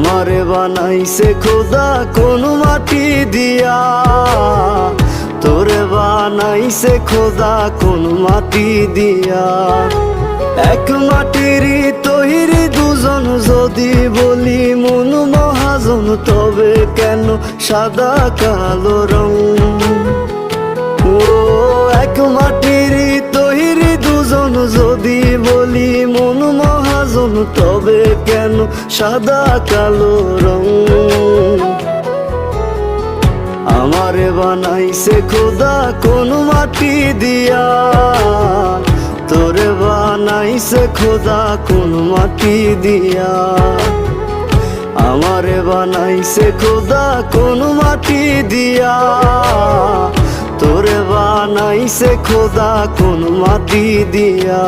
আমারে বানাইছে খোদা কোন মাটি দিয়া, তোরে বানাইছে খোদা কোন মাটি দিয়া। এক মাটিরই তৈরি দুজন, যদি বলি মন মহাজন, তবে কেন সাদা কালো রং? ও এক মাটিরই তৈরি দুজন, যদি বলি মন মহাজন, তবে কেন সাদা কালো রং? আমারে বানাইছে খোদা কোন মাটি দিয়া, তোরে বানাইছে খোদা কোন মাটি দিয়া। আমারে বানাইছে খোদা কোন মাটি দিয়া, তোরে বানাইছে খোদা কোন মাটি দিয়া।